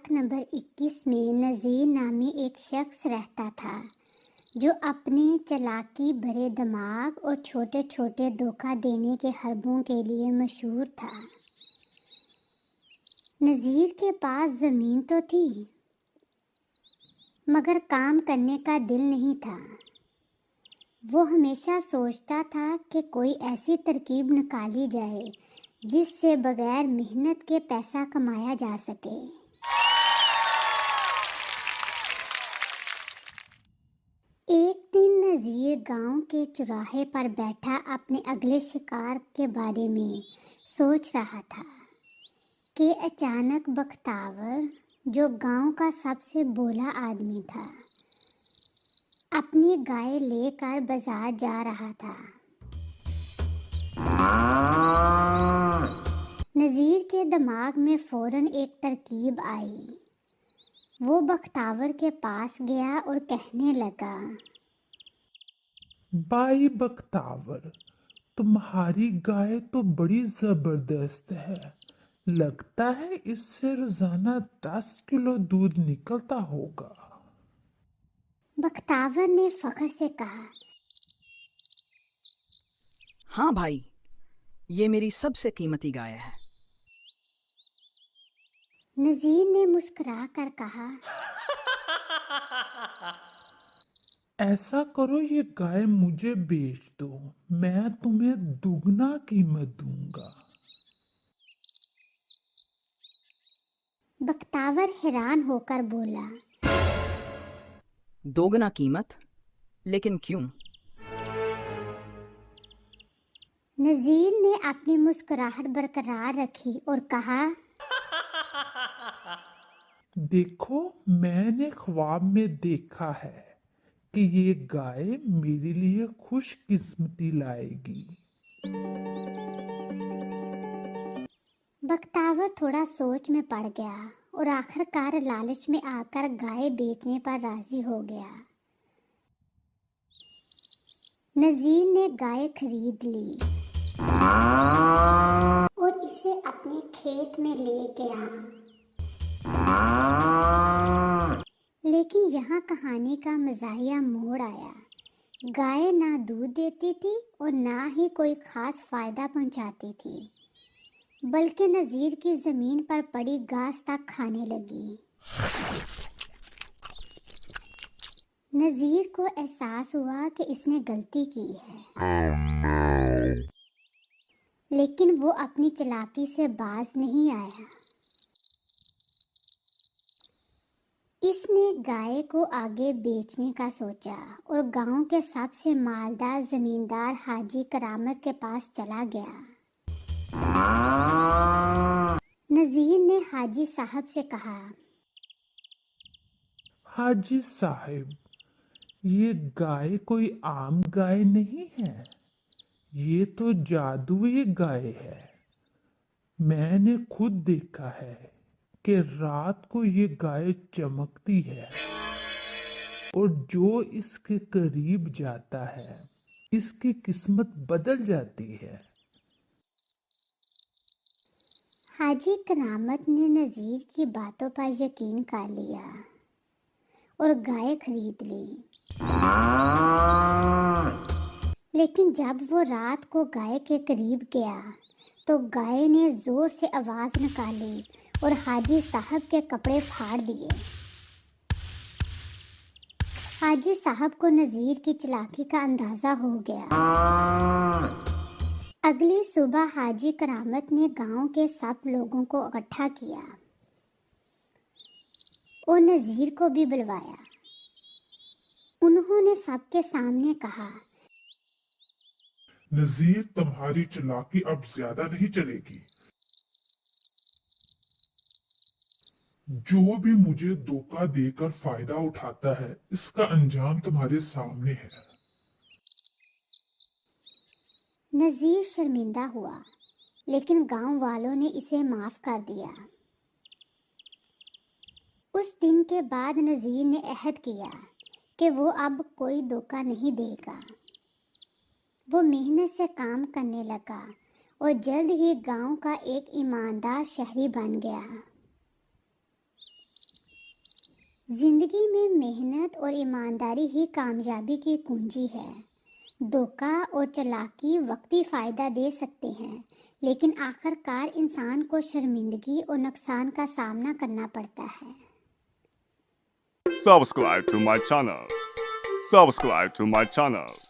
Block number 21 میں نذیر نامی ایک شخص رہتا تھا جو اپنے چالاکی بھرے دماغ اور چھوٹے چھوٹے دھوکہ دینے کے حربوں کے لیے مشہور تھا۔ نذیر کے پاس زمین تو تھی مگر کام کرنے کا دل نہیں تھا۔ وہ ہمیشہ سوچتا تھا کہ کوئی ایسی ترکیب نکالی جائے جس سے بغیر محنت کے پیسہ کمایا جا سکے۔ ایک دن نذیر گاؤں کے چوراہے پر بیٹھا اپنے اگلے شکار کے بارے میں سوچ رہا تھا کہ اچانک بختیور، جو گاؤں کا سب سے بولا آدمی تھا، اپنی گائے لے کر بازار جا رہا تھا۔ نذیر کے دماغ میں فوراً ایک ترکیب آئی۔ وہ بختیور کے پاس گیا اور کہنے لگا، بھائی بختیور، تمہاری گائے تو بڑی زبردست ہے، لگتا ہے اس سے روزانہ 10 کلو دودھ نکلتا ہوگا۔ بختیور نے فخر سے کہا، ہاں بھائی، یہ میری سب سے قیمتی گائے ہے۔ نذیر نے مسکرا کر کہا، ایسا کرو، یہ گائے مجھے بیچ دو، میں تمہیں دگنا قیمت دوں گا۔ بختیور حیران ہو کر بولا، دوگنا قیمت؟ لیکن کیوں؟ نذیر نے اپنی مسکراہٹ برقرار رکھی اور کہا، دیکھو، میں نے خواب میں دیکھا ہے کہ یہ گائے میرے لیے خوش قسمتی لائے گی۔ بختیور تھوڑا سوچ میں پڑ گیا اور آخر کار لالچ میں آ کر گائے بیچنے پر راضی ہو گیا۔ نذیر نے گائے خرید لی اور اسے اپنے کھیت میں لے گیا۔ لیکن یہاں کہانی کا مزاحیہ موڑ آیا۔ گائے نہ دودھ دیتی تھی اور نہ ہی کوئی خاص فائدہ پہنچاتی تھی، بلکہ نذیر کی زمین پر پڑی گھاس تک کھانے لگی۔ نذیر کو احساس ہوا کہ اس نے غلطی کی ہے، لیکن وہ اپنی چالاکی سے باز نہیں آیا۔ اس نے گائے کو آگے بیچنے کا سوچا اور گاؤں کے سب سے مالدار زمیندار حاجی کرامت کے پاس چلا گیا۔ نذیر نے حاجی صاحب سے کہا، حاجی صاحب، یہ گائے کوئی عام گائے نہیں ہے، یہ تو جادوئی گائے ہے۔ میں نے خود دیکھا ہے کہ رات کو یہ گائے چمکتی ہے اور جو اس کے قریب جاتا ہے اس کی قسمت بدل جاتی ہے۔ حاجی کرامت نے نذیر کی باتوں پر یقین کر لیا اور گائے خرید لی۔ لیکن جب وہ رات کو گائے کے قریب گیا تو گائے نے زور سے آواز نکالی اور حاجی صاحب کے کپڑے پھاڑ دیے۔ حاجی صاحب کو نذیر کی چالاکی کا اندازہ ہو گیا۔ اگلی صبح حاجی کرامت نے گاؤں کے سب لوگوں کو اکٹھا کیا اور نذیر کو بھی بلوایا۔ انہوں نے سب کے سامنے کہا، نذیر، تمہاری چالاکی اب زیادہ نہیں چلے گی۔ جو بھی مجھے دھوکہ دے کر فائدہ اٹھاتا ہے اس کا انجام تمہارے سامنے ہے۔ نذیر شرمندہ ہوا، لیکن گاؤں والوں نے اسے معاف کر دیا۔ اس دن کے بعد نذیر نے عہد کیا کہ وہ اب کوئی دھوکہ نہیں دے گا۔ وہ محنت سے کام کرنے لگا اور جلد ہی گاؤں کا ایک ایماندار شہری بن گیا۔ زندگی میں محنت اور ایمانداری ہی کامیابی کی کنجی ہے۔ دھوکہ اور چالاکی وقتی فائدہ دے سکتے ہیں، لیکن آخر کار انسان کو شرمندگی اور نقصان کا سامنا کرنا پڑتا ہے۔ Subscribe to my channel. Subscribe to my channel.